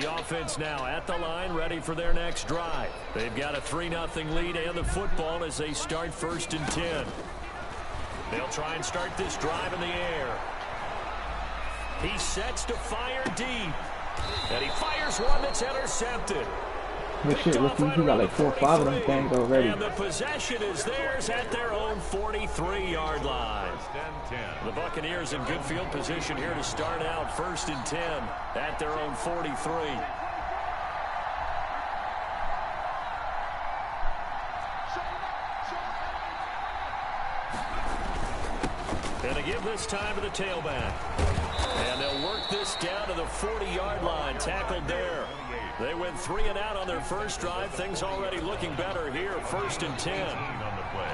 The offense now at the line, ready for their next drive. They've got a 3-0 lead and the football as they start 1st and 10. They'll try and start this drive in the air. He sets to fire deep. And he fires one that's intercepted. Good shit, rookie. He got like 4 or 5 of them things already. And the possession is theirs at their own 43-yard line. The Buccaneers in good field position here to start out 1st and 10 at their own 43. And they give this time to the tailback. And they'll work this down to the 40-yard line. Tackled there. They went 3 and out on their first drive. Things already looking better here. 1st and 10. On the play.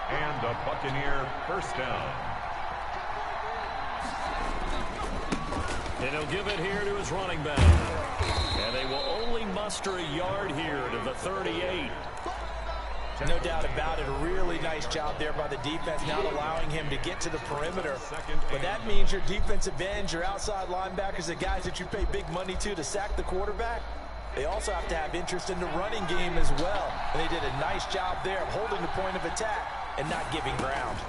And a Buccaneer first down. And he'll give it here to his running back. And they will only muster a yard here to the 38. No doubt about it. A really nice job there by the defense, not allowing him to get to the perimeter. But that means your defensive ends, your outside linebackers, the guys that you pay big money to sack the quarterback, they also have to have interest in the running game as well. And they did a nice job there of holding the point of attack and not giving ground.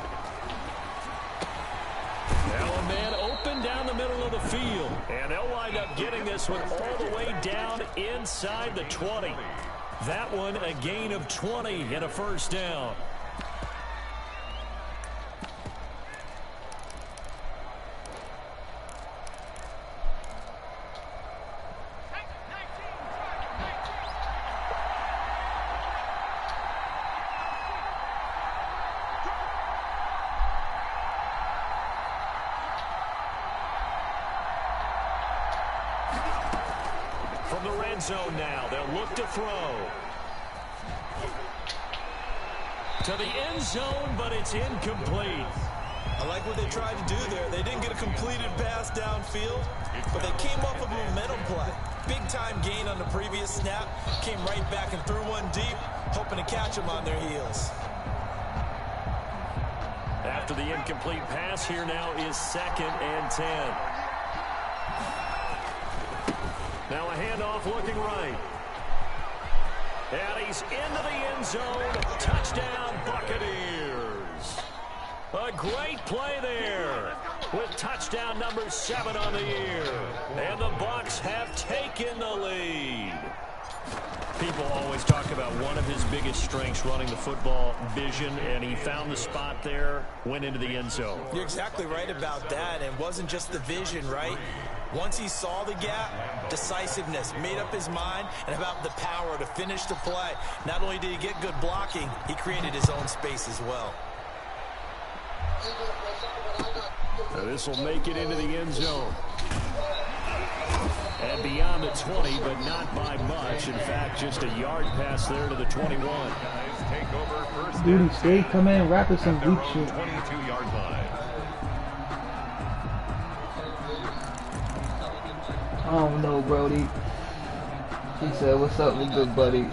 Now a man open down the middle of the field. And they'll wind up getting this one all the way down inside the 20. That one a gain of 20 and a first down. From the red zone now, they'll look to throw. To the end zone, but it's incomplete. I like what they tried to do there. They didn't get a completed pass downfield, but they came up with a momentum play. Big-time gain on the previous snap. Came right back and threw one deep, hoping to catch them on their heels. After the incomplete pass, here now is 2nd and 10. Now a handoff looking right. And he's into the end zone. Touchdown, Buccaneers. A great play there with touchdown number 7 on the year. And the Bucs have taken the lead. People always talk about one of his biggest strengths, running the football, vision, and he found the spot there, went into the end zone. You're exactly right about that. It wasn't just the vision, right? Once he saw the gap, decisiveness, made up his mind, and about the power to finish the play. Not only did he get good blocking, he created his own space as well. So this will make it into the end zone. And beyond the 20, but not by much. In fact, just a yard pass there to the 21. Dude, stay, come in, wrap with some weak shit. 22-yard line. I don't know, Brody. He said, what's up, with good buddy?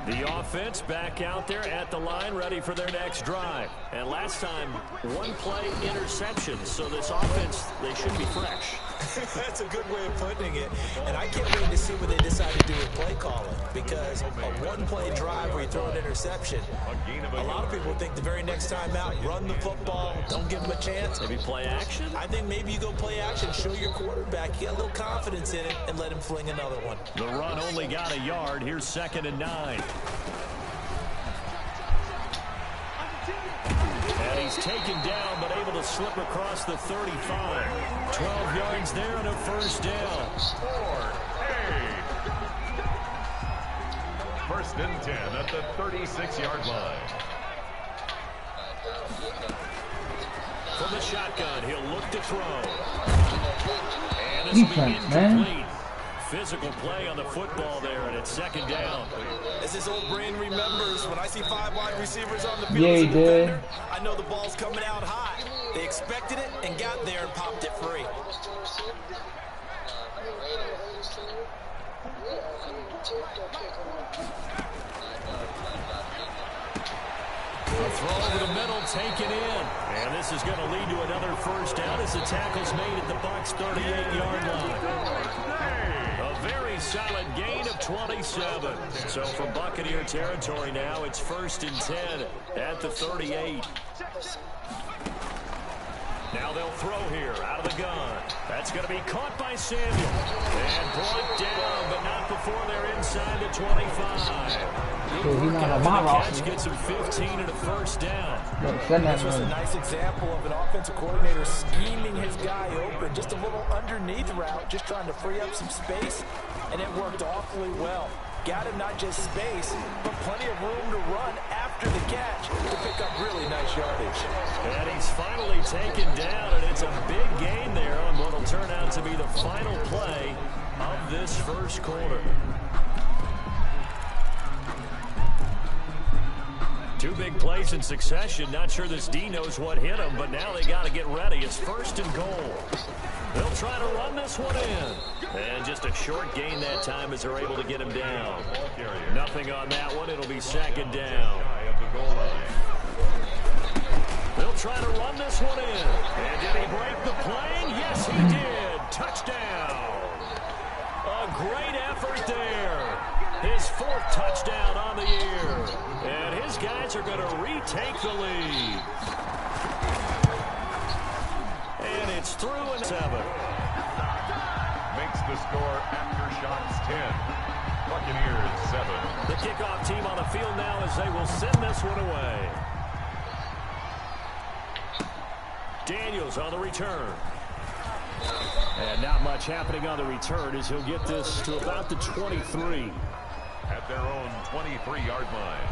The offense back out there at the line, ready for their next drive. And last time, one play interception. So this offense, they should be fresh. That's a good way of putting it. And I can't wait to see what they decide to do with play calling. Because a one-play drive where you throw an interception, a lot of people think the very next time out, run the football, don't give them a chance. Maybe play action? I think maybe you go play action, show your quarterback, you got a little confidence in it, and let him fling another one. The run only got a yard. Here's 2nd and 9. And he's taken down, but able to slip across the 35. 12 yards there and a first down. 1st and 10 at the 36-yard line. From the shotgun, he'll look to throw. And this Defense, man. Physical play on the football there, and it's 2nd down. As his old brain remembers, when I see 5 wide receivers on the field, Yeah, he did. defender, I know the ball's coming out high. They expected it and got there and popped it free. throw over the middle, taken in. And this is going to lead to another first down as the tackle's made at the Bucs' 38-yard line. A very solid gain of 27. So from Buccaneer territory now, it's 1st and 10 at the 38. Now they'll throw here out of the gun. That's going to be caught by Samuel. And brought down, but not before they're inside the 25. Good work after the catch, gets him 15 and a first down. This was a nice example of an offensive coordinator scheming his guy open. Just a little underneath route, just trying to free up some space, and it worked awfully well. Got him not just space, but plenty of room to run after the catch to pick up really nice yardage. And he's finally taken down, and it's a big gain there on what will turn out to be the final play of this first quarter. Two big plays in succession. Not sure this D knows what hit him, but now they got to get ready. It's 1st and goal. They'll try to run this one in. And just a short gain that time as they're able to get him down. Nothing on that one. It'll be 2nd down. They'll try to run this one in. And did he break the plane? Yes, he did. Touchdown. A great effort there. His 4th touchdown on the year. And his guys are going to retake the lead. And it's through and 7. Makes the score after shots 10. Buccaneers 7. The kickoff team on the field now as they will send this one away. Daniels on the return. And not much happening on the return as he'll get this to about the 23. At their own 23-yard line.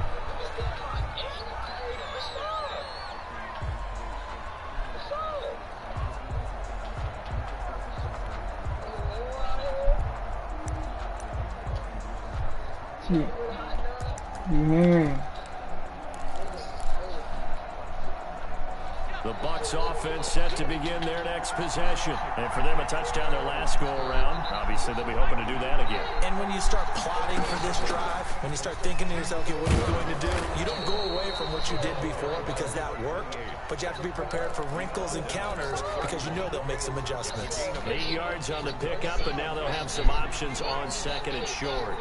The Bucs offense set to begin their next possession. And for them, a touchdown their last go-around. Obviously, they'll be hoping to do that again. And when you start plotting for this drive, when you start thinking to yourself, okay, what are you going to do? You don't go away from what you did before because that worked, but you have to be prepared for wrinkles and counters because you know they'll make some adjustments. 8 yards on the pickup, and now they'll have some options on 2nd and short.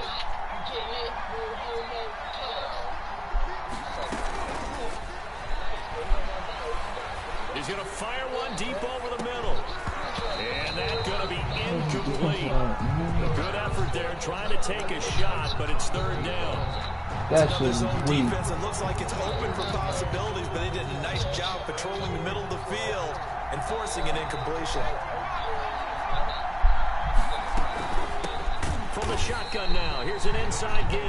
He's going to fire one deep over the middle. And that's going to be incomplete. A good effort there trying to take a shot, but it's 3rd down. That's this own defense, it looks like it's open for possibilities, but they did a nice job patrolling the middle of the field and forcing an incompletion. From the shotgun now, here's an inside give.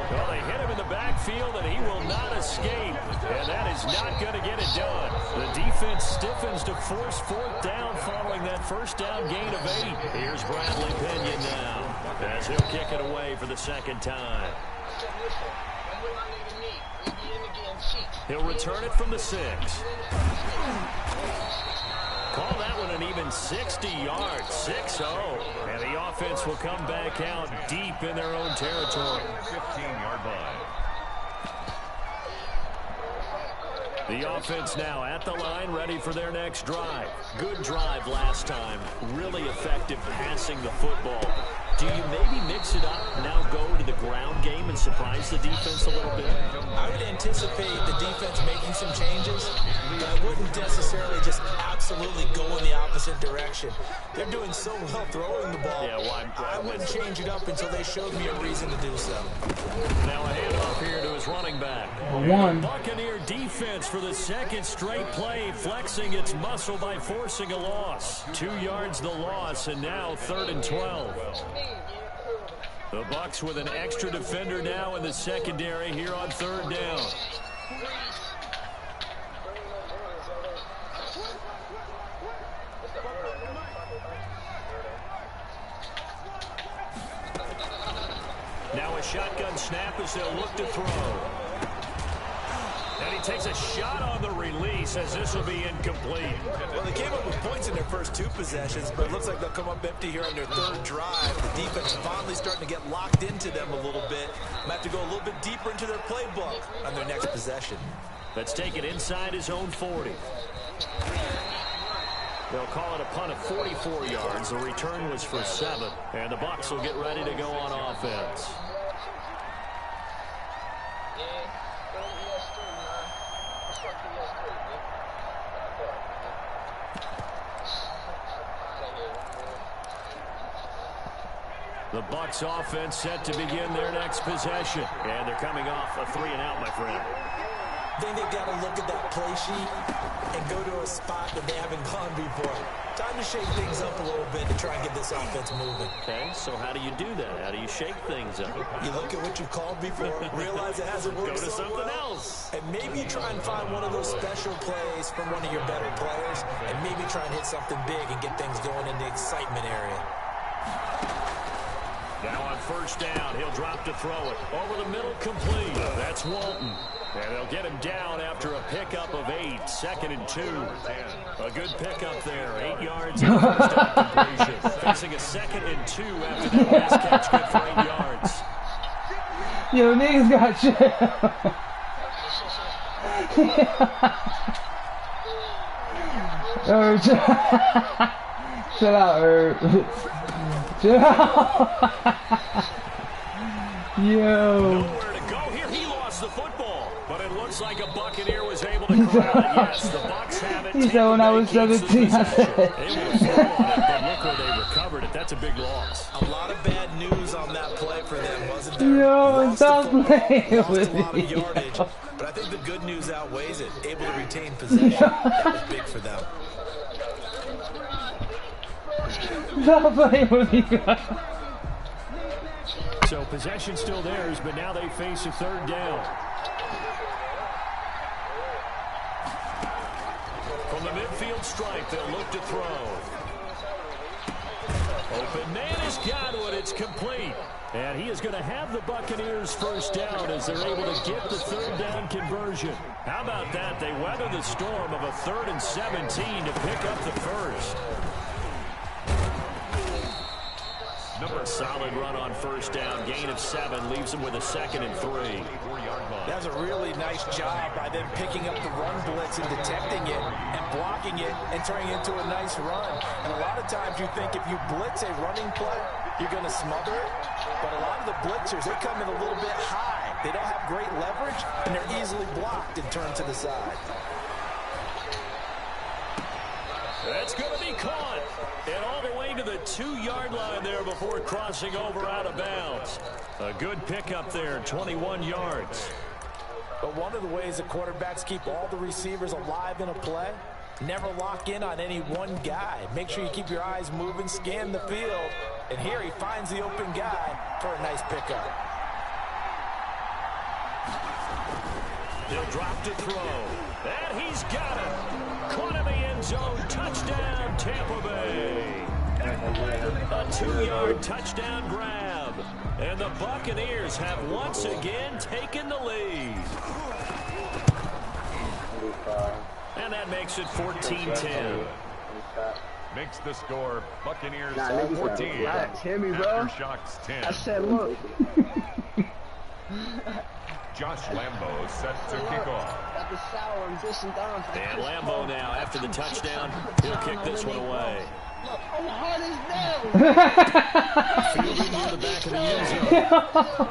Well, they hit him in the backfield, and he will not escape. And that is not going to get it done. The defense stiffens to force 4th down following that first down gain of 8. Here's Bradley Pinion now as he'll kick it away for the 2nd time. He'll return it from the 6. Call that one an even 60 yards, 6-0. And the offense will come back out deep in their own territory. 15-yard line. The offense now at the line, ready for their next drive. Good drive last time. Really effective passing the football. Do you maybe mix it up, now go to the ground game and surprise the defense a little bit? I would anticipate the defense making some changes, but I wouldn't necessarily just absolutely go in the opposite direction. They're doing so well throwing the ball. Yeah, well, I wouldn't change it up until they showed me a reason to do so. Now a handoff here to his running back. One. Buccaneer defense for the 2nd straight play, flexing its muscle by forcing a loss. 2 yards the loss, and now 3rd and 12. The Bucs with an extra defender now in the secondary here on 3rd down. Now a shotgun snap as they'll look to throw. And he takes a shot on the release as this will be incomplete. Well, they came up with points in their first 2 possessions, but it looks like they'll come up empty here on their 3rd drive. The defense finally starting to get locked into them a little bit. Matter have to go a little bit deeper into their playbook on their next possession. Let's take it inside his own 40. They'll call it a punt of 44 yards. The return was for 7. And the Bucs will get ready to go on offense. The Bucs offense set to begin their next possession. And they're coming off a 3-and-out, my friend. I think they've got to look at that play sheet and go to a spot that they haven't gone before. Time to shake things up a little bit to try and get this offense moving. Okay, so how do you do that? How do you shake things up? You look at what you've called before, realize it hasn't worked. Go to so something well, else. and maybe try and find one of those special plays from one of your better players, and maybe try and hit something big and get things going in the excitement area. Now on first down, he'll drop to throw it. Over the middle, complete. That's Walton. And they'll get him down after a pickup of 8. 2nd and 2. A good pickup there. 8 yards on first down completion. Facing a 2nd and 2 after that last catch, good for 8 yards. Yo, niggas got shit. Chill out, Herb. Chill out. Yo. Nowhere to go here. He lost the football. But it looks like a Buccaneer was able to corral it. Yes, the Bucs have it. He said when I was 17, I said. They would have thrown it, but look where they recovered it. That's a big loss. A lot of bad news on that play for them, wasn't there? Yo, stop playing lost with a lot me. of yardage, but I think the good news outweighs it. Able to retain possession. That was big for them. Stop playing with me. So possession still theirs, but now they face a 3rd down. From the midfield stripe, they'll look to throw. Open man has got it. It's complete. And he is going to have the Buccaneers first down as they're able to get the 3rd down conversion. How about that? They weather the storm of a 3rd and 17 to pick up the first. Solid run on first down. Gain of 7 leaves them with a 2nd and 3. That's a really nice job by them picking up the run blitz and detecting it and blocking it and turning it into a nice run. And a lot of times you think if you blitz a running play, you're going to smother it. But a lot of the blitzers, they come in a little bit high. They don't have great leverage, and they're easily blocked and turned to the side. That's going to be caught. And all the way to the 2-yard line there before crossing over out of bounds. A good pickup there, 21 yards. But one of the ways the quarterbacks keep all the receivers alive in a play, never lock in on any one guy. Make sure you keep your eyes moving, scan the field. And here he finds the open guy for a nice pickup. He'll drop to throw. And he's got it. Caught in the end zone. Touchdown, Tampa Bay. A 2-yard touchdown grab. And the Buccaneers have once again taken the lead. And that makes it 14-10. Makes the score Buccaneers 14. Hear me, bro. Aftershocks 10. I said, look. Josh Lambo set to kick off. And Lambo now, after the touchdown, he'll kick this one away. I'm hard as nails. Fielding near the back of the end zone.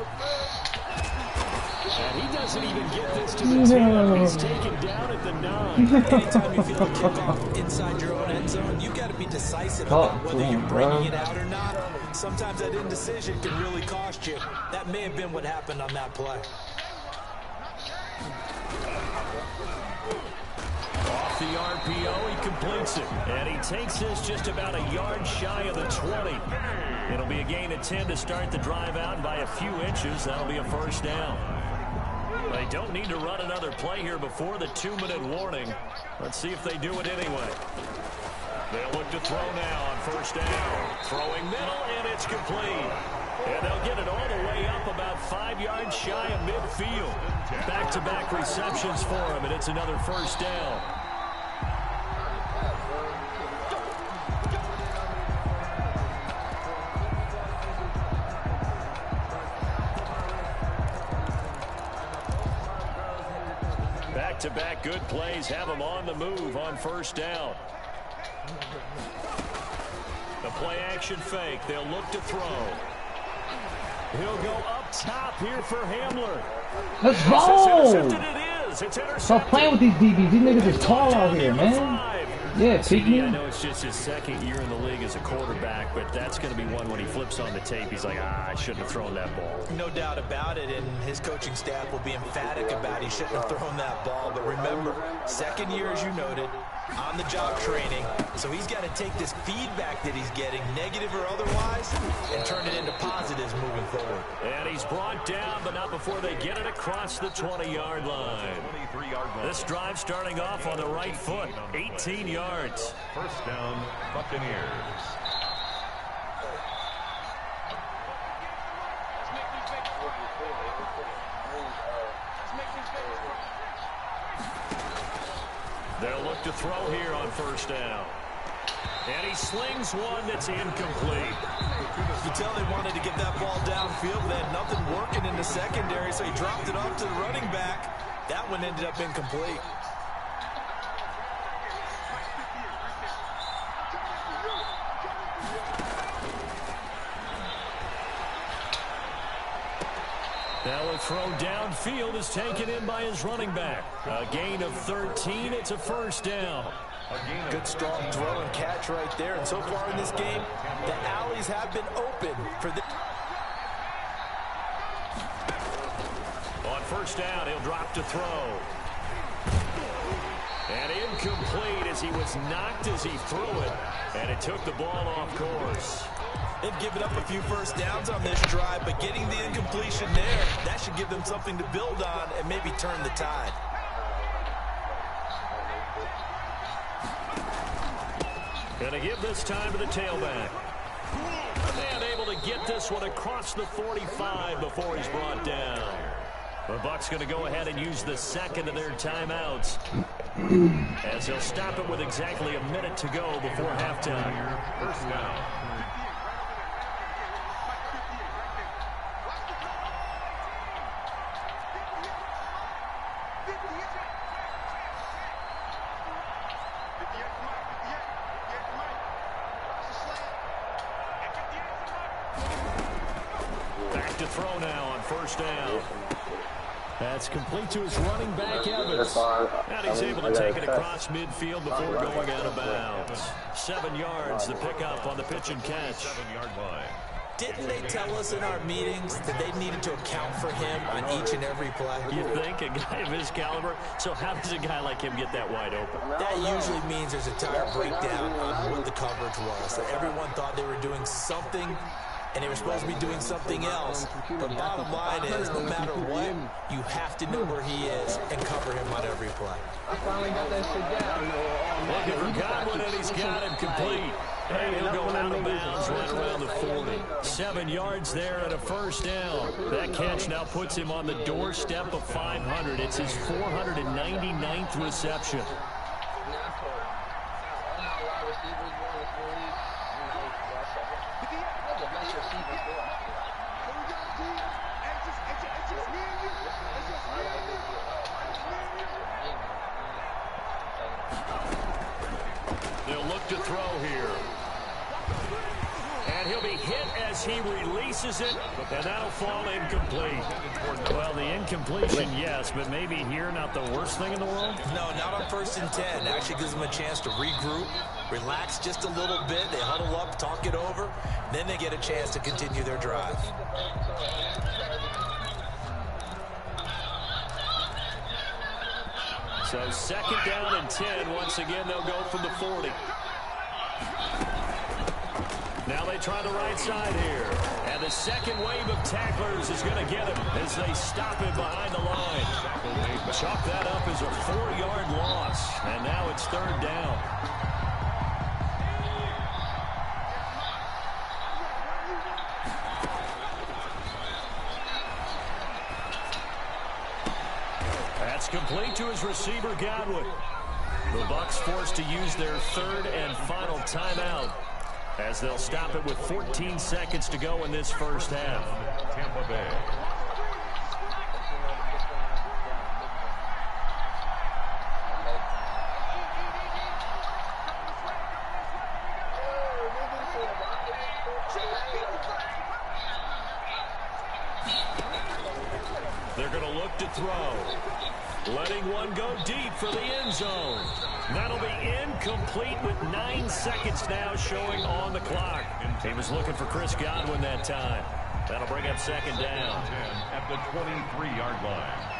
And he doesn't even get this to the 10. He's taken down at the 9. Anytime you feel a kickoff inside your own end zone, you've got to be decisive about whether you're bringing it out or not. Sometimes that indecision can really cost you. That may have been what happened on that play. Off the RPO, he completes it. And he takes this just about a yard shy of the 20. It'll be a gain of 10 to start the drive out, and by a few inches, that'll be a first down. They don't need to run another play here before the 2-minute warning. Let's see if they do it anyway. They'll look to throw now on first down. Throwing middle, and it's complete. And they'll get it all the way up about 5 yards shy of midfield. Back-to-back receptions for him, and it's another first down. Back-to-back good plays have him on the move on first down. The play-action fake. They'll look to throw. He'll go up top here for Hamler. Let's go! Stop playing with these DBs. These niggas is tall out here, man. Yeah, pick me. I know it's just his second year in the league as a quarterback, but that's going to be one when he flips on the tape. He's like, I shouldn't have thrown that ball. No doubt about it, and his coaching staff will be emphatic about he shouldn't have thrown that ball. But remember, second year, as you noted, on-the-job training. So he's got to take this feedback that he's getting, negative or otherwise, and turn it into positives moving forward. And he's brought down, but not before they get it across the 20-yard line. This drive starting off on the right foot, 18 yards. First down, Buccaneers. They'll look to throw here on first down. And he slings one that's incomplete. You tell they wanted to get that ball downfield, but they had nothing working in the secondary, so he dropped it off to the running back. That one ended up incomplete. Now a throw downfield is taken in by his running back. A gain of 13. It's a first down. Good strong throw and catch right there. And so far in this game, the alleys have been open for the... On first down, he'll drop to throw. And incomplete as he was knocked as he threw it. And it took the ball off course. They've given up a few first downs on this drive, but getting the incompletion there, that should give them something to build on and maybe turn the tide. Gonna give this time to the tailback. And able to get this one across the 45 before he's brought down. The Bucs going to go ahead and use the second of their timeouts as they'll stop it with exactly a minute to go before halftime. First down. Back to throw now on first down. That's complete to his running back, Evans. And he's able to take it across midfield before going out of bounds. 7 yards, the pickup on the pitch and catch. 7-yard line. Didn't they tell us in our meetings that they needed to account for him on each and every play? You think a guy of his caliber? So how does a guy like him get that wide open? That usually means there's a tire breakdown on what the coverage was. That everyone thought they were doing something, and they were supposed to be doing something else. The bottom line is, no matter what, you have to know where he is and cover him on every play. I finally got that shit down. Looking for Godwin, and he's got him complete. And he'll go out of bounds right around the 40. 7 yards there and a first down. That catch now puts him on the doorstep of 500. It's his 499th reception. They'll look to throw here. And he'll be hit as he releases it, and that'll fall incomplete. Well, the incompletion, yes, but maybe here not the worst thing in the world? No, not on 1st and 10. Actually gives them a chance to regroup, relax just a little bit. They huddle up, talk it over. Then they get a chance to continue their drive. So 2nd down and 10. Once again, they'll go from the 40. Now they try the right side here. And the second wave of tacklers is going to get him as they stop him behind the line. Chalk that up as a 4-yard loss. And now it's 3rd down. That's complete to his receiver, Godwin. The Bucs forced to use their 3rd and final timeout as they'll stop it with 14 seconds to go in this first half. Tampa Bay. They're going to look to throw. Letting one go deep for the end zone. That'll be incomplete with 9 seconds now showing on the clock. He was looking for Chris Godwin that time. That'll bring up second down. At the 23-yard line.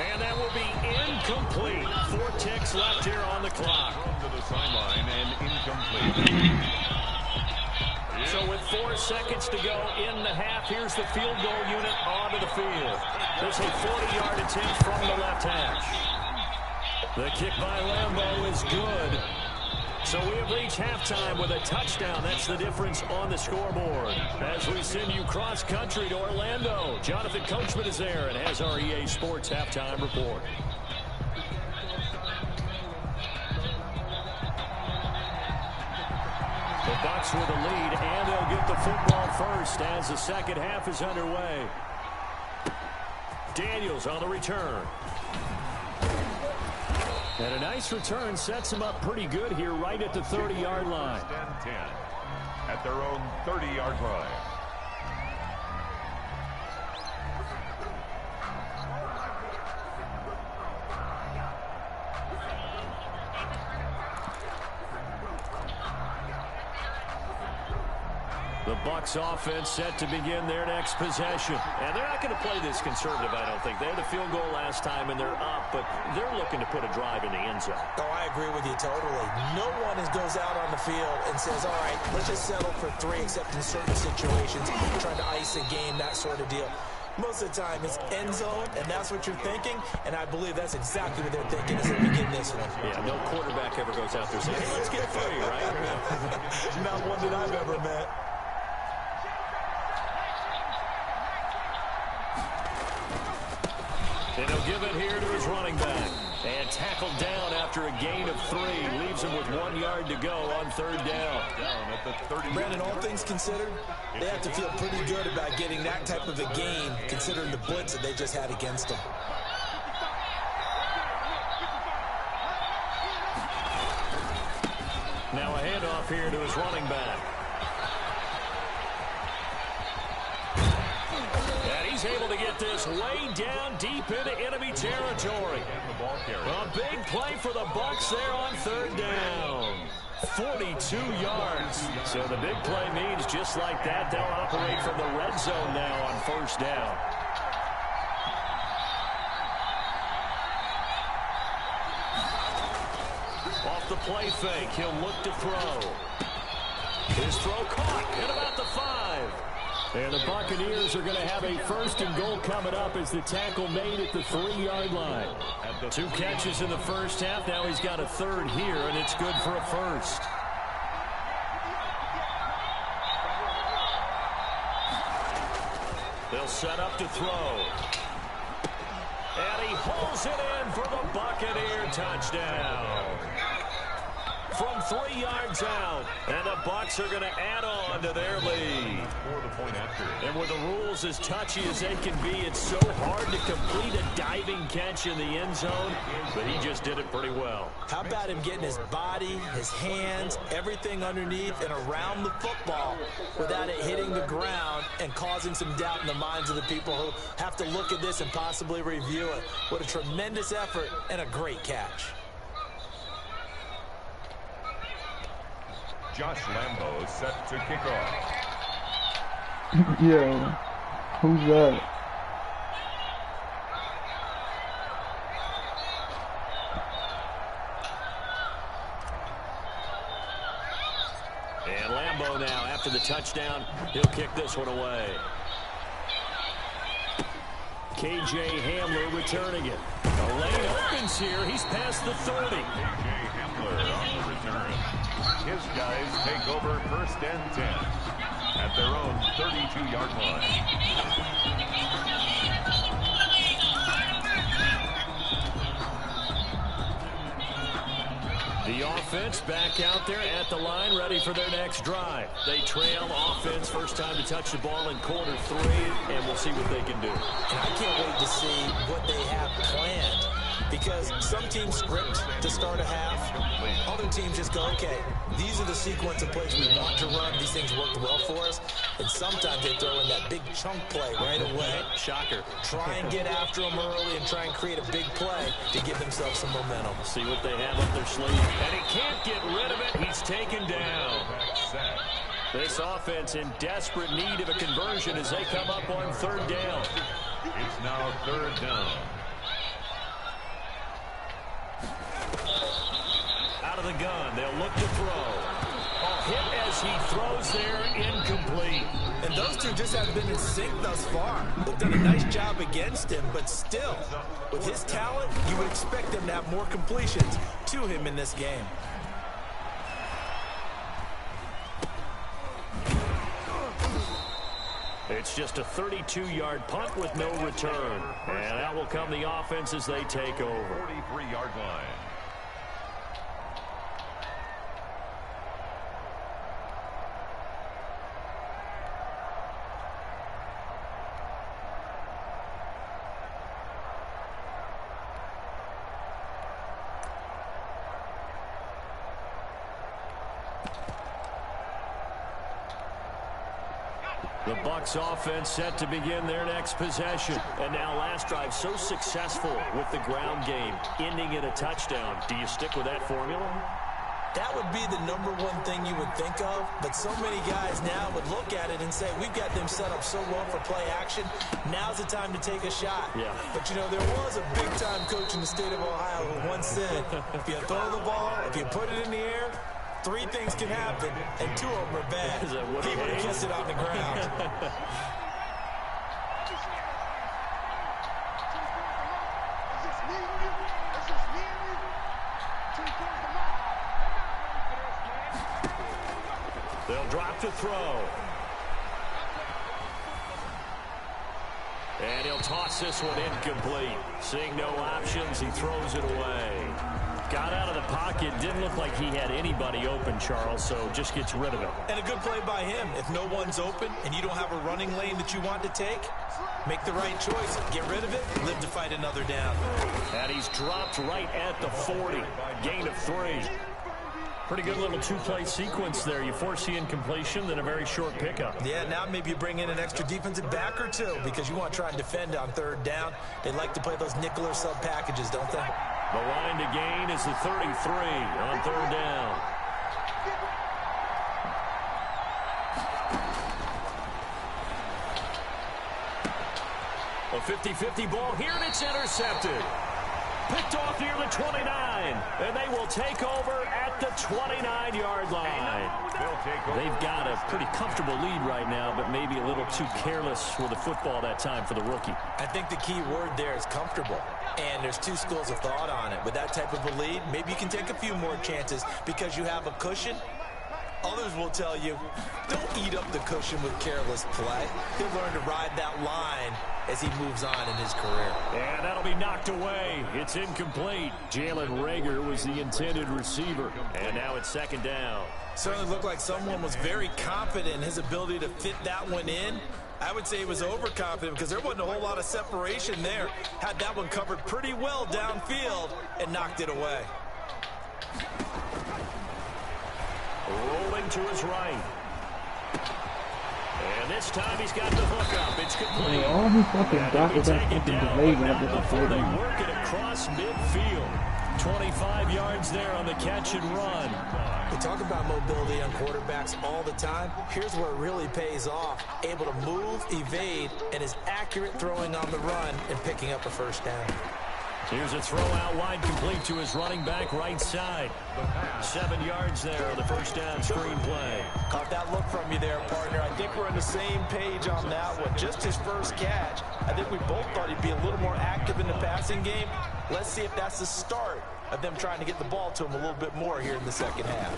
And that will be incomplete. 4 ticks left here on the clock. To the sideline and incomplete. So with 4 seconds to go in the half, here's the field goal unit onto the field. There's a 40-yard attempt from the left hash. The kick by Lambeau is good. So we have reached halftime with a touchdown. That's the difference on the scoreboard. As we send you cross-country to Orlando, Jonathan Coachman is there and has our EA Sports halftime report. The Bucs with a lead, and they'll get the football first as the second half is underway. Daniels on the return. And a nice return sets him up pretty good here right at the 30-yard line. 10 at their own 30-yard line. The Bucs offense set to begin their next possession. And they're not going to play this conservative, I don't think. They had a field goal last time, and they're up, but they're looking to put a drive in the end zone. Oh, I agree with you totally. No one goes out on the field and says, all right, let's just settle for 3, except in certain situations, trying to ice a game, that sort of deal. Most of the time, it's end zone, and that's what you're thinking, and I believe that's exactly what they're thinking as they begin this one. Yeah, no quarterback ever goes out there saying, hey, let's get 3, right? Not one that I've ever met. And he'll give it here to his running back. And tackled down after a gain of 3. Leaves him with 1 yard to go on third down. Down at the 30. Brandon, all things considered, they have to feel pretty good about getting that type of a game, considering the blitz that they just had against them. Now a handoff here to his running back. He's able to get this way down deep into enemy territory. A big play for the Bucs there on third down. 42 yards. So the big play means just like that, they'll operate from the red zone now on first down. Off the play fake, he'll look to throw. His throw caught at about the 5. And the Buccaneers are going to have a first and goal coming up as the tackle made at the 3-yard line. 2 catches in the first half. Now he's got a third here, and it's good for a first. They'll set up to throw. And he holds it in for the Buccaneer touchdown. From 3 yards out, and the Bucs are going to add on to their lead. For the point after. And with the rules as touchy as they can be, it's so hard to complete a diving catch in the end zone, but he just did it pretty well. How about him getting his body, his hands, everything underneath and around the football without it hitting the ground and causing some doubt in the minds of the people who have to look at this and possibly review it. What a tremendous effort and a great catch. Josh Lambeau is set to kick off. Yeah, who's that? And Lambeau now, after the touchdown, he'll kick this one away. K.J. Hamler returning it. The lane opens here. He's past the 30. K.J. Hamler on the return. His guys take over first and 10 at their own 32-yard line. The offense back out there at the line, ready for their next drive. They trail offense, first time to touch the ball in quarter 3, and we'll see what they can do. And I can't wait to see what they have planned, because because some teams script to start a half. Other teams just go, okay, these are the sequence of plays we want to run. These things worked well for us. And sometimes they throw in that big chunk play right away. Shocker. Try and get after them early and try and create a big play to give themselves some momentum. See what they have up their sleeve. And he can't get rid of it. He's taken down. This offense in desperate need of a conversion as they come up on third down. It's now third down. Out of the gun, they'll look to throw. Hit as he throws there, incomplete. And those two just haven't been in sync thus far. They've done a nice job against him, but still, with his talent, you would expect them to have more completions to him in this game. It's just a 32-yard punt with no return. And that will come the offense as they take over. 43-yard line. The Bucs offense set to begin their next possession. And now last drive so successful with the ground game, ending in a touchdown. Do you stick with that formula? That would be the number one thing you would think of, but so many guys now would look at it and say, we've got them set up so well for play action. Now's the time to take a shot. Yeah. But, you know, there was a big-time coach in the state of Ohio who once said, if you throw the ball, if you put it in the air, 3 things can happen, and 2 of them are bad. He would have kissed it on the ground. They'll drop to throw. And he'll toss this one incomplete. Seeing no options, he throws it away. Got out of the pocket. Didn't look like he had anybody open, Charles, so just gets rid of it. And a good play by him. If no one's open and you don't have a running lane that you want to take, make the right choice. Get rid of it. Live to fight another down. And he's dropped right at the 40. Gain of 3. Pretty good little 2-play sequence there. You force the incompletion, then a very short pickup. Yeah, now maybe you bring in an extra defensive back or 2 because you want to try and defend on third down. They like to play those nickel or sub packages, don't they? The line to gain is the 33 on third down. A 50-50 ball here, and it's intercepted. Picked off near the 29, and they will take over at the 29-yard line. They've got a pretty comfortable lead right now, but maybe a little too careless with the football that time for the rookie. I think the key word there is comfortable, and there's 2 schools of thought on it. With that type of a lead, maybe you can take a few more chances because you have a cushion. Others will tell you, don't eat up the cushion with careless play. He'll learn to ride that line as he moves on in his career. And that'll be knocked away. It's incomplete. Jalen Reagor was the intended receiver. And now it's second down. Certainly looked like someone was very confident in his ability to fit that one in. I would say he was overconfident because there wasn't a whole lot of separation there. Had that one covered pretty well downfield and knocked it away. Rolling to his right. And this time he's got the hook up. It's complete. All he fucking got is that fucking delay right before they work it across midfield. 25 yards there on the catch and run. We talk about mobility on quarterbacks all the time. Here's where it really pays off. Able to move, evade, and is accurate throwing on the run and picking up a first down. Here's a throw out wide complete to his running back right side. 7 yards there on the first down screen play. Caught that look from you there, partner. I think we're on the same page on that one. Just his first catch. I think we both thought he'd be a little more active in the passing game. Let's see if that's the start of them trying to get the ball to him a little bit more here in the second half.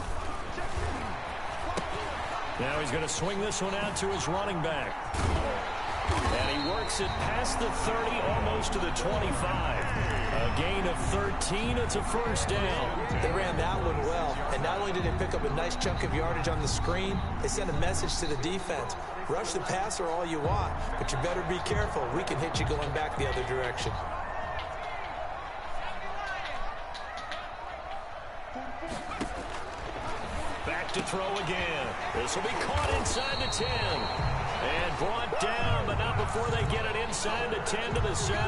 Now he's going to swing this one out to his running back. And he works it past the 30, almost to the 25. A gain of 13. It's a first down. They ran that one well. And not only did they pick up a nice chunk of yardage on the screen, they sent a message to the defense. Rush the passer all you want, but you better be careful. We can hit you going back the other direction. back to throw again. This will be caught inside the 10. And brought down, but not before they get it inside the 10 to the 7.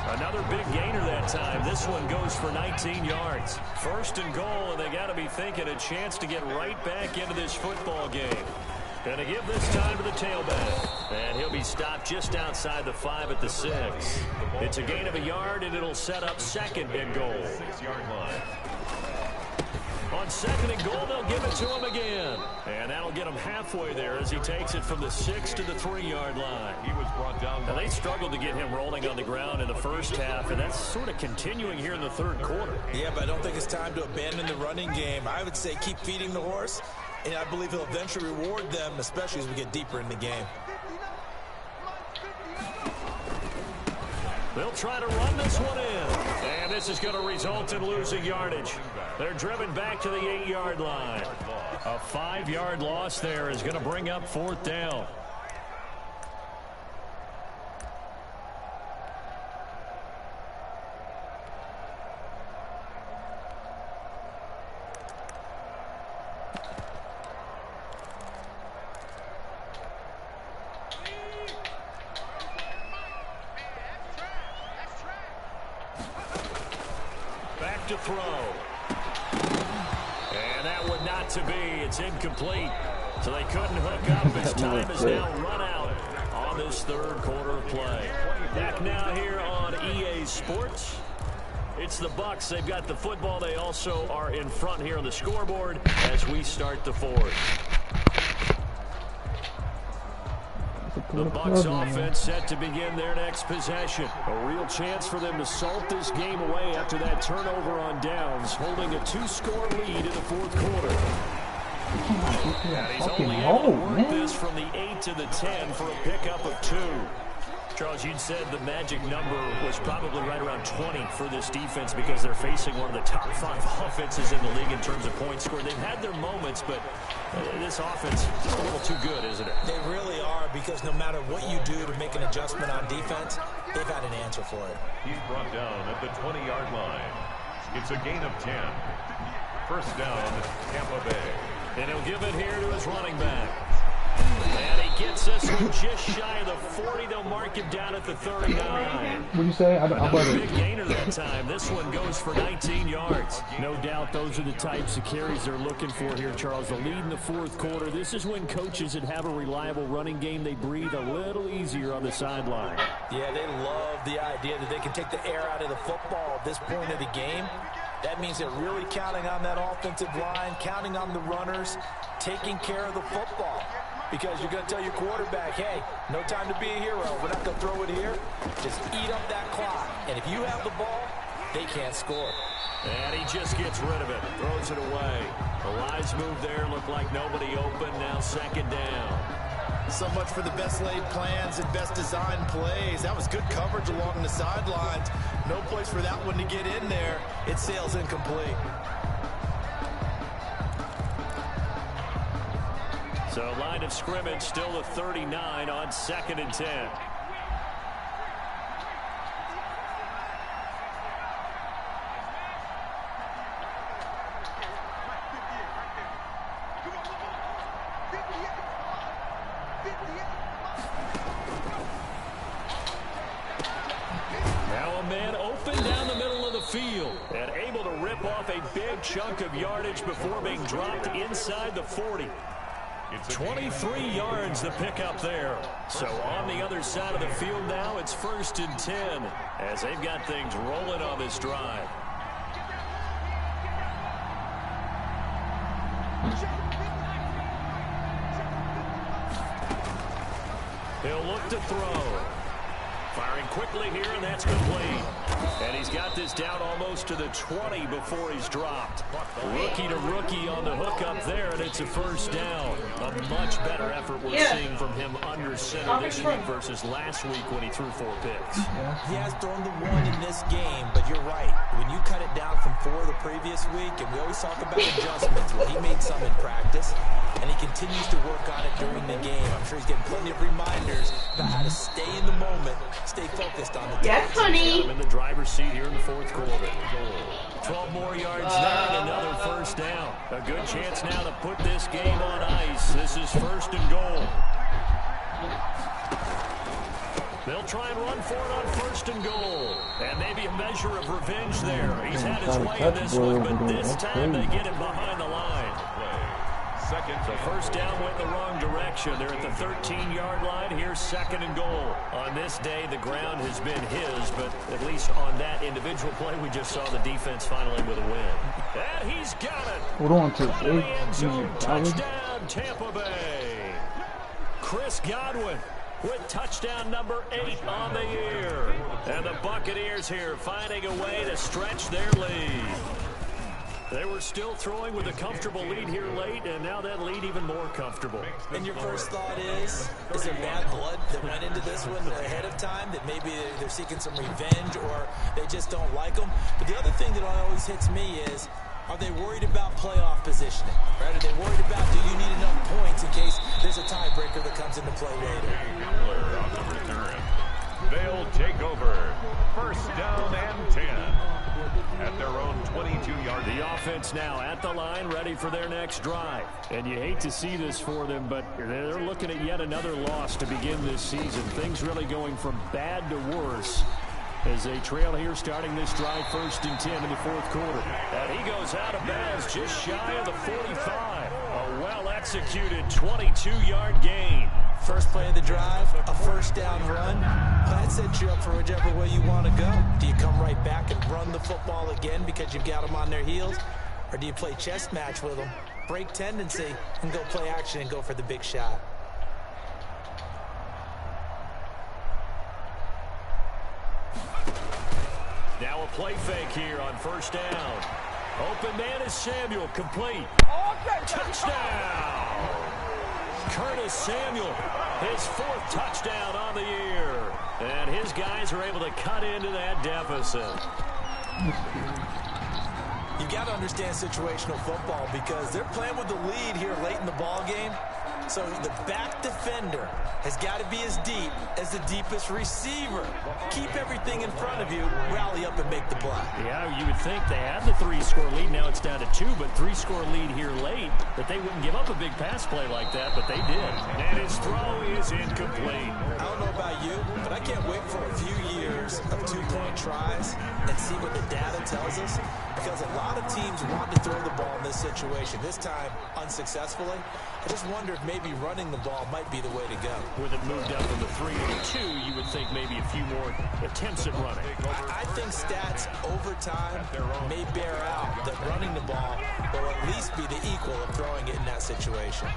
Another big gainer that time. This one goes for 19 yards. First and goal, and they got to be thinking a chance to get right back into this football game. Going to give this time to the tailback. And he'll be stopped just outside the 5 at the 6. It's a gain of a yard, and it'll set up second and goal. 6-yard line. On second and goal, they'll give it to him again. And that'll get him halfway there as he takes it from the 6 to the 3-yard line. He was brought down. Now, they struggled to get him rolling on the ground in the first half, and that's sort of continuing here in the third quarter. Yeah, but I don't think it's time to abandon the running game. I would say keep feeding the horse, and I believe he'll eventually reward them, especially as we get deeper in the game. They'll try to run this one in. And this is going to result in losing yardage. They're driven back to the 8-yard line. A 5-yard loss there is going to bring up fourth down. To throw. And that one not to be. It's incomplete. So they couldn't hook up as time is now run out on this third quarter of play. Back now here on EA Sports. It's the Bucs. They've got the football. They also are in front here on the scoreboard as we start the fourth. The Bucs offense set to begin their next possession. A real chance for them to salt this game away after that turnover on downs, holding a 2-score lead in the fourth quarter. And he's only able to work this from the 8 to the 10 for a pickup of 2. Charles, you'd said the magic number was probably right around 20 for this defense because they're facing one of the top 5 offenses in the league in terms of points scored. They've had their moments, but this offense is just a little too good, isn't it? They really are, because no matter what you do to make an adjustment on defense, they've had an answer for it. He's brought down at the 20-yard line. It's a gain of 10. First down, Tampa Bay. And he'll give it here to his running back. And he gets this one just shy of the 40. They'll mark him down at the 39. What do you say? Another big gainer that time. This one goes for 19 yards. No doubt those are the types of carries they're looking for here, Charles. The lead in the fourth quarter. This is when coaches that have a reliable running game, they breathe a little easier on the sideline. Yeah, they love the idea that they can take the air out of the football at this point of the game. That means they're really counting on that offensive line, counting on the runners, taking care of the football. Because you're going to tell your quarterback, hey, no time to be a hero. We're not going to throw it here. Just eat up that clock. And if you have the ball, they can't score. And he just gets rid of it, throws it away. The wise move there, looked like nobody open. Now second down. So much for the best laid plans and best designed plays. That was good coverage along the sidelines. No place for that one to get in there. It sails incomplete. So line of scrimmage still the 39 on second and 10. Now a man open down the middle of the field and able to rip off a big chunk of yardage before being dropped inside the 40. 23 yards to pick up there. So on the other side of the field now, it's first and 10 as they've got things rolling on this drive. He'll look to throw. Firing quickly here, and that's complete. And he's got this down almost to the 20 before he's dropped. Rookie to rookie on the hookup there, and it's a first down. A much better effort we're seeing from him under center this week versus last week when he threw 4 picks. He has thrown the 1 in this game, but you're right. When you cut it down from 4 the previous week, and we always talk about adjustments, well, he made some in practice, and he continues to work on it during the game. I'm sure he's getting plenty of reminders about how to stay in the moment, stay focused on the task. Yes, honey. I'm in the driver's seat here in the fourth quarter. 12 more yards there and another first down. A good chance now to put this game on ice. This is 1st and goal. They'll try and run for it on 1st and goal. And maybe a measure of revenge there. He's had his way in this one, but this time they get him behind the line. So 1st down went in the wrong direction. They're at the 13-yard line. Here's 2nd and goal. On this day, the ground has been his, but at least on that individual play, we just saw the defense finally with a win. And he's got it. Hold on to the end zone. Touchdown, Tampa Bay. Chris Godwin with touchdown number 8 on the year. And the Buccaneers here finding a way to stretch their lead. They were still throwing with a comfortable lead here late, and now that lead even more comfortable. And your first thought is there bad blood that went into this one ahead of time, that maybe they're seeking some revenge or they just don't like them? But the other thing that always hits me is, are they worried about playoff positioning? Right? Are they worried about, do you need enough points in case there's a tiebreaker that comes into play later? On the return. They'll take over. 1st down and 10. At their own 22-yard. The offense now at the line, ready for their next drive. And you hate to see this for them, but they're looking at yet another loss to begin this season. Things really going from bad to worse as they trail here starting this drive 1st and 10 in the 4th quarter. And he goes out of bounds just shy of the 45. A well-executed 22-yard gain. First play of the drive, a 1st down run. That sets you up for whichever way you want to go. Do you come right back and run the football again because you've got them on their heels? Or do you play chess match with them, break tendency, and go play action and go for the big shot? Now a play fake here on 1st down. Open man is Samuel, complete. Touchdown! Curtis Samuel, his 4th touchdown on the year. And his guys are able to cut into that deficit. You've got to understand situational football because they're playing with the lead here late in the ball game. So the back defender has got to be as deep as the deepest receiver. Keep everything in front of you, rally up and make the play. Yeah, you would think they had the 3-score lead. Now it's down to 2, but 3-score lead here late, that they wouldn't give up a big pass play like that, but they did. And his throw is incomplete. I don't know about you, but I can't wait for a few years of 2-point tries and see what the data tells us, because a lot of teams want to throw the ball in this situation. This time, unsuccessfully. I just wonder if maybe running the ball might be the way to go. With it moved up from the 3 to the 2, you would think maybe a few more attempts at running. I think stats over time may bear out that running the ball will at least be the equal of throwing it in that situation.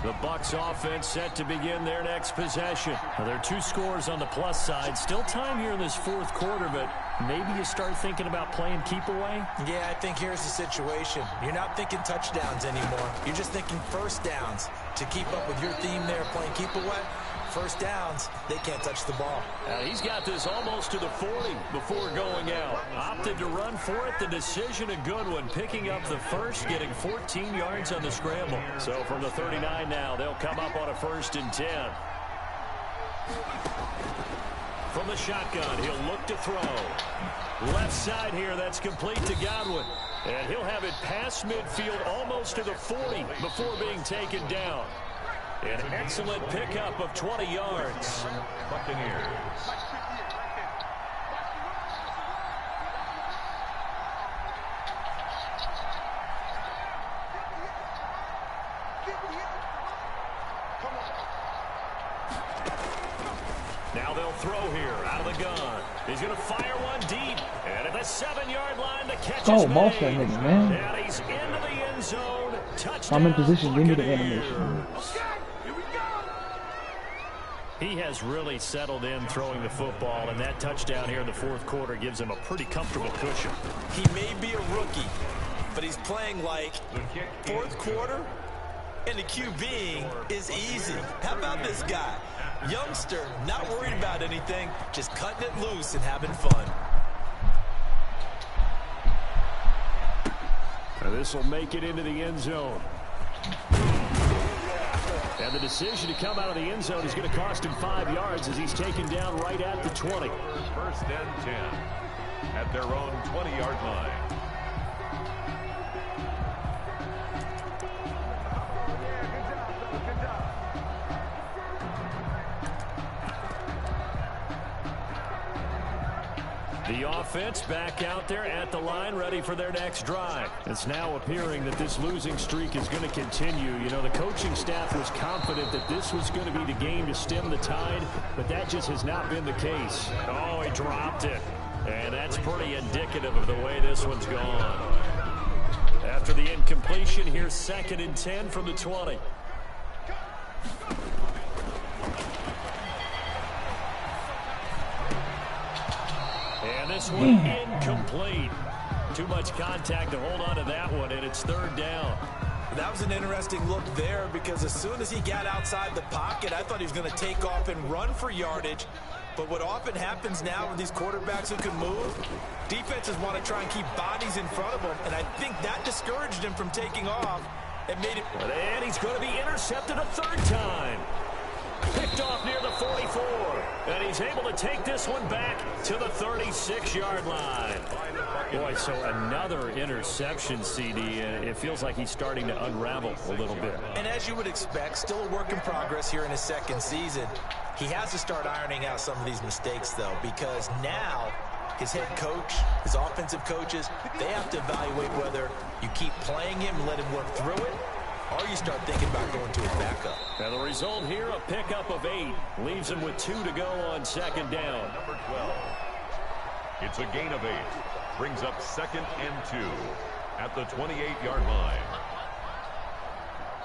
The Bucs offense set to begin their next possession. Now, there are 2 scores on the plus side. Still time here in this 4th quarter, but maybe you start thinking about playing keep away? Yeah, I think here's the situation. You're not thinking touchdowns anymore. You're just thinking 1st downs. To keep up with your theme there, playing keep away, 1st downs, they can't touch the ball. He's got this almost to the 40 before going out. Opted to run for it. The decision a good one. Picking up the 1st, getting 14 yards on the scramble. So from the 39 now, they'll come up on a 1st and 10. From the shotgun, he'll look to throw. Left side here, that's complete to Godwin. And he'll have it past midfield almost to the 40 before being taken down. An excellent pickup of 20 yards. Buccaneers. Now they'll throw here out of the gun. He's going to fire one deep. And at the 7-yard line, the catch is boss made. that nigga, man. And he's into the end zone. Touchdown. I'm in position. Give me the animation. He has really settled in throwing the football, and that touchdown here in the 4th quarter gives him a pretty comfortable cushion. He may be a rookie, but he's playing like 4th quarter, and the QBing is easy. How about this guy? Youngster, not worried about anything, just cutting it loose and having fun. And this will make it into the end zone. And the decision to come out of the end zone is going to cost him 5 yards as he's taken down right at the 20. 1st and 10 at their own 20-yard line. The offense back out there at the line, ready for their next drive. It's now appearing that this losing streak is going to continue. You know, the coaching staff was confident that this was going to be the game to stem the tide, but that just has not been the case. Oh, he dropped it. And that's pretty indicative of the way this one's gone. After the incompletion, here's 2nd and 10 from the 20. And this one incomplete. Too much contact to hold on to that one, and it's 3rd down. That was an interesting look there because as soon as he got outside the pocket, I thought he was going to take off and run for yardage. But what often happens now with these quarterbacks who can move, defenses want to try and keep bodies in front of them, and I think that discouraged him from taking off and made it. And he's going to be intercepted a 3rd time. Picked off near the 44, and he's able to take this one back to the 36-yard line. Boy, so another interception, CD, and it feels like he's starting to unravel a little bit. And as you would expect, still a work in progress here in his 2nd season. He has to start ironing out some of these mistakes, though, because now his head coach, his offensive coaches, they have to evaluate whether you keep playing him and let him work through it, or you start thinking about going to his backup. And the result here, a pickup of 8. Leaves him with 2 to go on 2nd down. Number 12. It's a gain of 8. Brings up 2nd and 2 at the 28-yard line.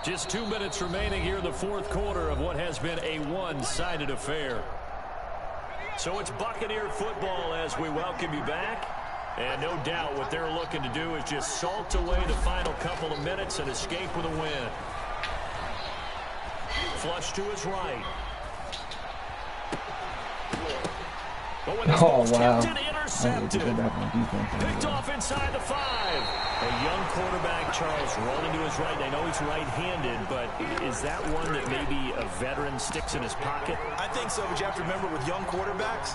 Just 2 minutes remaining here in the 4th quarter of what has been a one-sided affair. So it's Buccaneer football as we welcome you back. And no doubt what they're looking to do is just salt away the final couple of minutes and escape with a win. Flush to his right. Oh, wow. Intercepted. Picked off inside the 5. A young quarterback, Charles, rolling to his right. I know he's right-handed, but is that one that maybe a veteran sticks in his pocket? I think so, but you have to remember with young quarterbacks,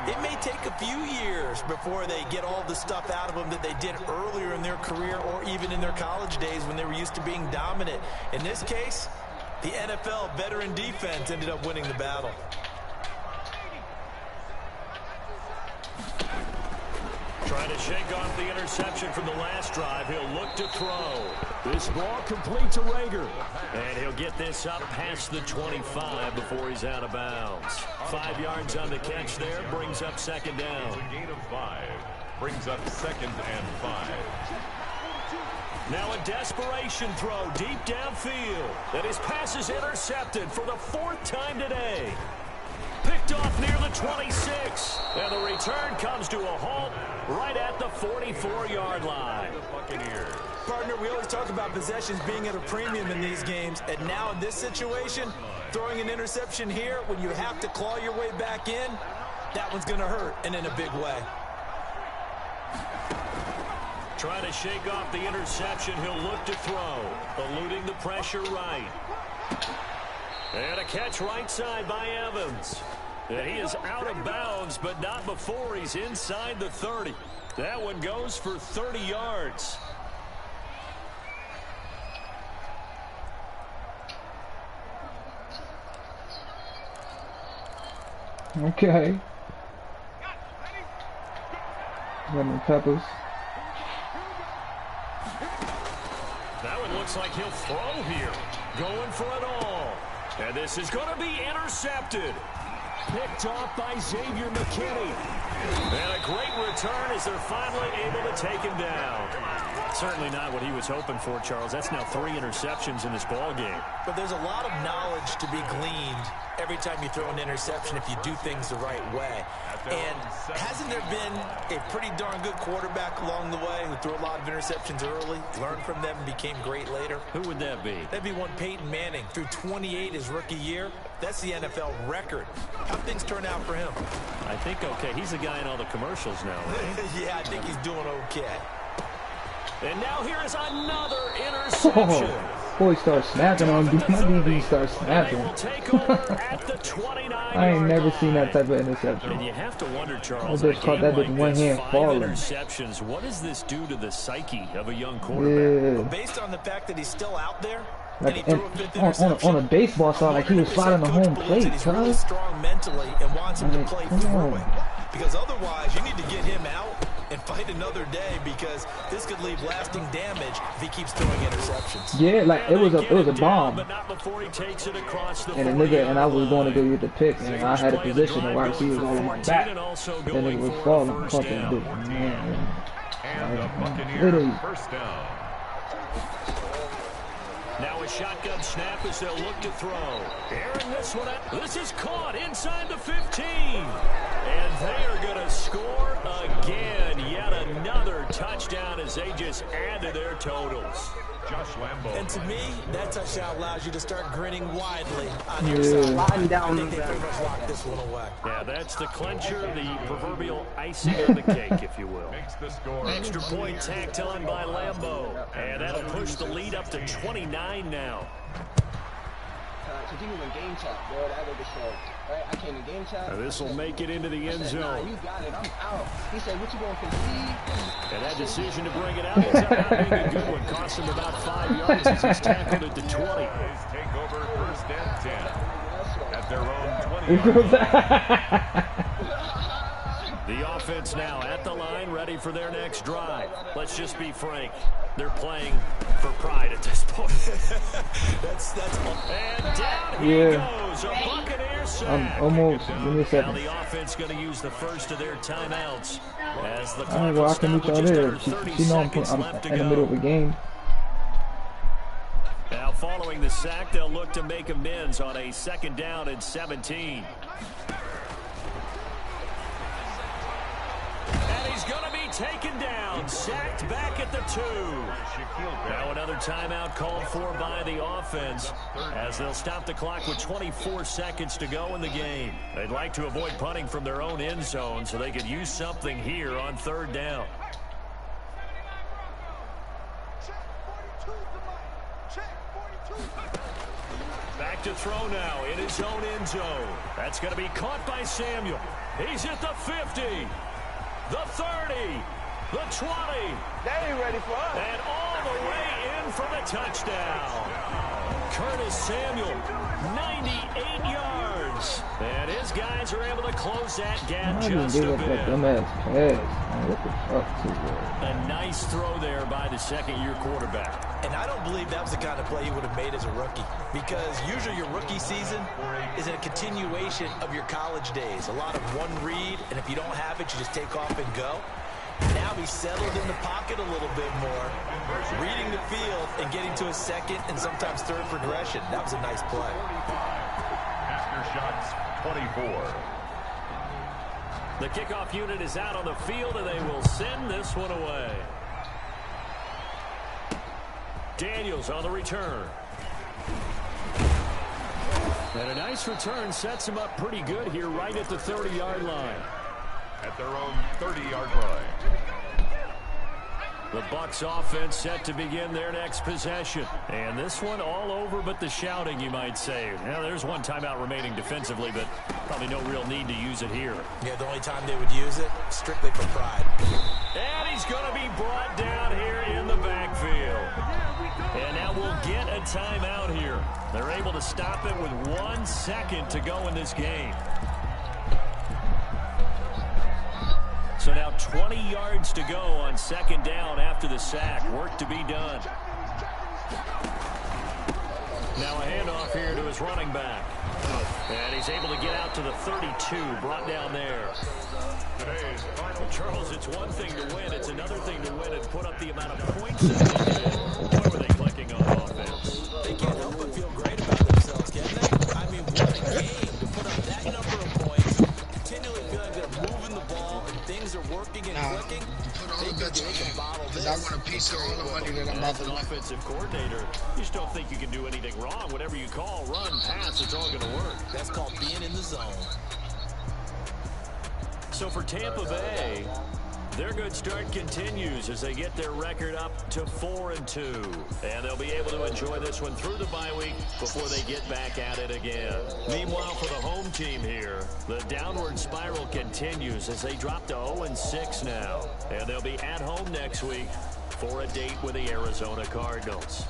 it may take a few years before they get all the stuff out of them that they did earlier in their career or even in their college days when they were used to being dominant. In this case, the NFL veteran defense ended up winning the battle. Trying to shake off the interception from the last drive. He'll look to throw. This ball complete to Rager. And he'll get this up past the 25 before he's out of bounds. 5 yards on the catch there. Brings up 2nd down. A gain of 5. Brings up 2nd and 5. Now a desperation throw deep downfield. And his pass is intercepted for the 4th time today. Picked off near the 26. And the return comes to a halt right at the 44-yard line. Partner, we always talk about possessions being at a premium in these games. And now in this situation, throwing an interception here when you have to claw your way back in, that one's going to hurt, and in a big way. Trying to shake off the interception. He'll look to throw. Eluding the pressure right. And a catch right side by Evans. And he is out of bounds, but not before he's inside the 30. That one goes for 30 yards. Okay. Lemon peppers. That one looks like he'll throw here. Going for it all. And this is going to be intercepted. Picked off by Xavier McKinney. And a great return as they're finally able to take him down. Certainly not what he was hoping for, Charles. That's now 3 interceptions in this ball game. But there's a lot of knowledge to be gleaned every time you throw an interception if you do things the right way. And hasn't there been a pretty darn good quarterback along the way who threw a lot of interceptions early, learned from them, and became great later? Who would that be? That'd be one Peyton Manning. Threw 28 his rookie year. That's the NFL record. How'd things turn out for him? I think okay. He's the guy in all the commercials now, right? Yeah, I think he's doing okay. And now here is another interception. Boy starts snapping on me. My DB starts snapping. I ain't never seen that type of interception. And you have to wonder, Charles, I just caught that with one hand falling. Interceptions. What does this do to the psyche of a young quarterback? Yeah. Well, based on the fact that he's still out there, Like, on a baseball side, like he was sliding the home plate, he's really strong mentally and wants him to play through it. because otherwise you need to get him out and fight another day, because this could leave lasting damage if he keeps throwing interceptions. Yeah, like it was a bomb. But not before he takes it across the And a nigga, and I was going to go get the pick, and I had a position where I see was all on my back. And it was falling, caught that bitch. Man. And the Buccaneers first down. Now a shotgun snap as they'll look to throw. Airing this one out. This is caught inside the 15. And they are going to score again. Yet another touchdown as they just add to their totals. Josh Lambo. And to me, that touchdown allows you to start grinning widely on your side. I think they pretty much locked this one away. Yeah, that's the clincher, the proverbial icing on the cake, if you will. Makes the score. Extra point tacked on by Lambo. And that'll push the lead up to 29 now. Continue in game chat, bro. That was the show. Right? I came in game chat. This will make it into the end zone. Nah, you got it. I'm out. He said, what you going to concede? And that decision to bring it out ends up not being a good one. Cost him about 5 yards as he's tackled it to 20. Take over first and 10 at their own 20. The offense now at the line, ready for their next drive. Let's just be frank. They're playing for pride at this point. that's and down he goes. A Buccaneer sack. Almost. Give me a second. Now the offense going to use the first of their timeouts as the I well, I can meet y'all there. She know I'm in the middle of a game. Now following the sack, they'll look to make amends on a 2nd down and 17. He's going to be taken down, sacked back at the 2. Now another timeout called for by the offense as they'll stop the clock with 24 seconds to go in the game. They'd like to avoid punting from their own end zone so they could use something here on 3rd down. Back to throw now in his own end zone. That's going to be caught by Samuel. He's at the 50. The 30, the 20. They ain't ready for us. And all the way in for the touchdown. Curtis Samuel, 98 yards. And his guys are able to close that gap just a bit. A nice throw there by the 2nd-year quarterback. And I don't believe that was the kind of play he would have made as a rookie, because usually your rookie season is a continuation of your college days. A lot of one read, and if you don't have it, you just take off and go. Now he's settled in the pocket a little bit more, reading the field and getting to a 2nd and sometimes 3rd progression. That was a nice play. After shots, 24. The kickoff unit is out on the field, and they will send this one away. Daniels on the return. And a nice return sets him up pretty good here right at the 30-yard line. At their own 30-yard line. The Bucs offense set to begin their next possession. And this one all over but the shouting, you might say. Now, there's one timeout remaining defensively, but probably no real need to use it here. Yeah, the only time they would use it, strictly for pride. And he's going to be brought down here in the backfield. And now we'll get a timeout here. They're able to stop it with 1 second to go in this game. So now 20 yards to go on 2nd down after the sack. Work to be done. Now a handoff here to his running back. And he's able to get out to the 32, brought down there. Today's final. Charles, it's one thing to win. It's another thing to win and put up the amount of points that they did. What were they clicking on offense? They can't help but feel great about themselves, can they? I mean, what a game to put up that number of points, continually feeling they're moving the ball, and things are working and clicking. Because I want a piece of all the money that I'm about to win. As an offensive coordinator, you just don't think you can do anything wrong. Whatever you call, run, pass, it's all going to work. That's called being in the zone. So for Tampa Bay, their good start continues as they get their record up to 4-2. And they'll be able to enjoy this one through the bye week before they get back at it again. Meanwhile, for the home team here, the downward spiral continues as they drop to 0-6 now. And they'll be at home next week for a date with the Arizona Cardinals.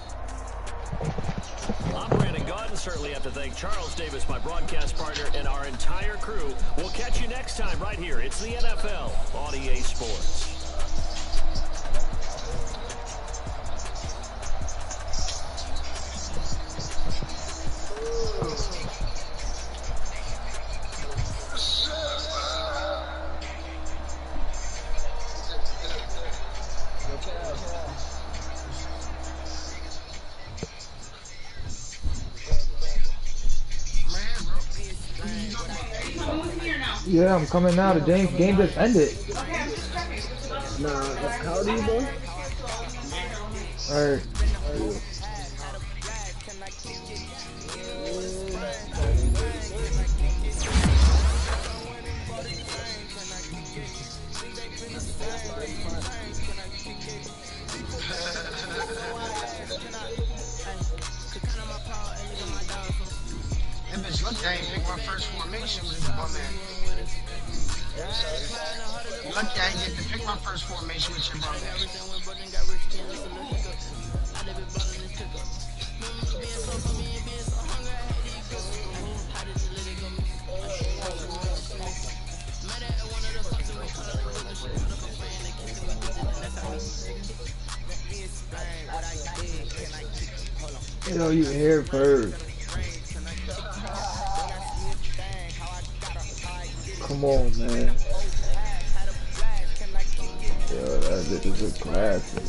I'm Brandon Gaudin. Certainly have to thank Charles Davis, my broadcast partner, and our entire crew. We'll catch you next time right here. It's the NFL on EA Sports. Yeah, I'm coming now. The game just ended. Nah, how old are you, boy? Alright. That bitch lucky I ain't pick my first formation with his bum ass. Lucky I ain't get to pick my first formation with your bum ass. Yo, you here first. Come on, man. Yo, that is a classic.